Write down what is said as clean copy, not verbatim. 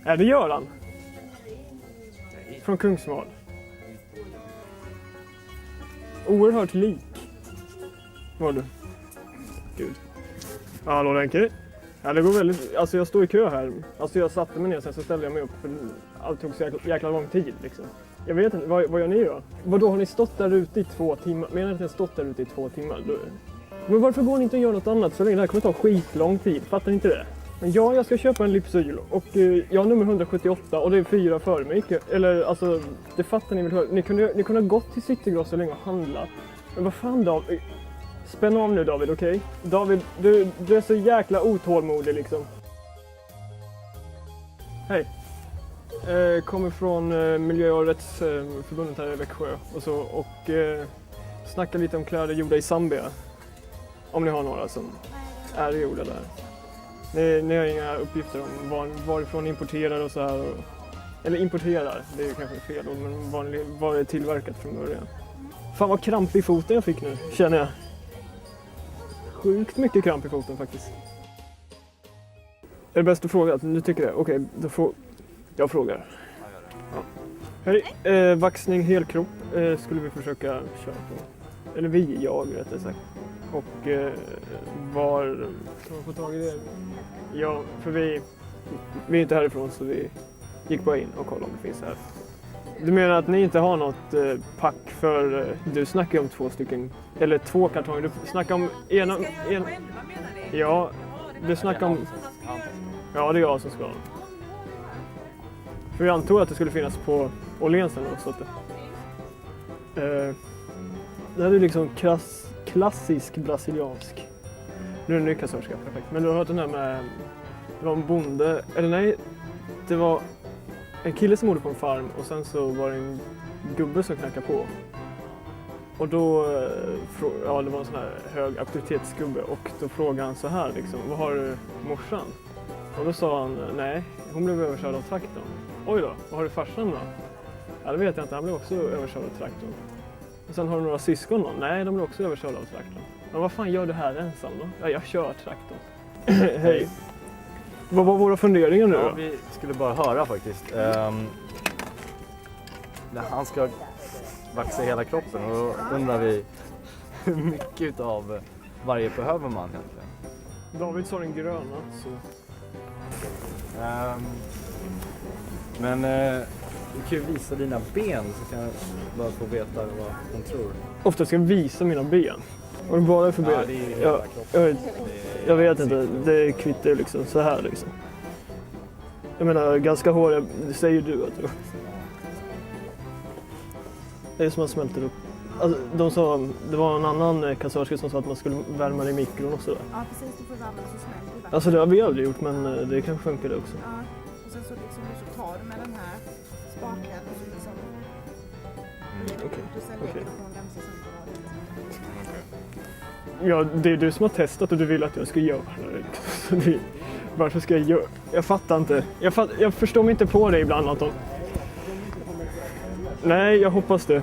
Är det Göran? Från Kungsval. Oerhört lik. Var du? Gud. Hallå Lenke. Ja, det går väldigt... Alltså jag står i kö här. Alltså jag satte mig ner, sen så ställde jag mig upp. För allt tog så jäkla lång tid liksom. Jag vet inte, vad gör ni då? Vadå, har ni stått där ute i 2 timmar? Menar ni att ni har stått där ute i 2 timmar? Men varför går ni inte och gör något annat så länge? Det här kommer ta skitlång tid, fattar ni inte det? Men ja, jag ska köpa en Lypsyl och jag har nummer 178 och det är 4 före mig. Eller alltså, det fattar ni väl. Ni kunde ha gått till Citygross så länge och handlat. Men vad fan David? Spänn av nu David, okej? Okay? David, du är så jäkla otålmodig liksom. Hej. Kommer från Miljö- och rättsförbundet här i Växjö och snackar lite om kläder gjorda i Zambia. Om ni har några som är gjorda där. Ni har inga uppgifter om varifrån ni importerar och så här. Eller importerar, det är ju kanske fel ord, men var det tillverkat från början. Fan vad kramp i foten jag fick nu, känner jag. Sjukt mycket kramp i foten faktiskt. Är det bäst att fråga? Du tycker det? Okej, då får jag frågar. Ja. Hej, vaxning helkropp skulle vi försöka köra på. Eller jag rättare sagt. Och var kan man få tag i det? Ja, för vi är inte härifrån så vi gick bara in och kollade om det finns här. Du menar att ni inte har något pack för, du snackar om 2 stycken, eller 2 kartonger, du snackar om en. Ja, du snackar om, ja det är jag som ska. För jag antog att det skulle finnas på Åhlénsen också. Det här är liksom klassisk brasiliansk. Nu är det en ny kassörska, perfekt. Men du har hört den här med, det var en bonde, eller nej, det var en kille som bodde på en farm och sen så var det en gubbe som knackade på. Och då, ja det var en sån här hög auktoritetsgubbe och då frågade han så här liksom, vad har du morsan? Och då sa han, nej, hon blev överkörd av traktorn. Oj då, vad har du farsan då? Ja det vet jag inte, han blev också överkörd av traktorn. Och sen har du några syskon då? Nej, de blev också överkörda av traktorn. Men vad fan gör du här ensam då? Ja, jag kör traktorn. Hej. Vad var våra funderingar nu då? Ja, vi skulle bara höra faktiskt. När han ska vaxa hela kroppen och då undrar vi hur mycket av varje behöver man egentligen. David sa den gröna. Så. Men du kan ju visa dina ben så kan jag bara få veta vad hon tror. Ofta ska jag visa mina ben. Och det bara för ben. Ja, det är hela kroppen. Jag vet inte, det kvittar liksom så här liksom. Jag menar, ganska hårda, det säger du att du. Det är som att smälter upp. Alltså, de sa, det var en annan kassörska som sa att man skulle värma det i mikron och sådär. Ja precis, du får värma det så smälter det. Alltså det har vi aldrig gjort, men det kanske funkar det också. Ja, och sen så liksom så tar du med den här spaken och så liksom... Okej. Du sen lägger på en lämsa som Ja, det är du som har testat och du vill att jag ska göra det. Varför ska jag göra? Jag fattar inte. Jag förstår mig inte på det ibland, Anton. Nej, jag hoppas det.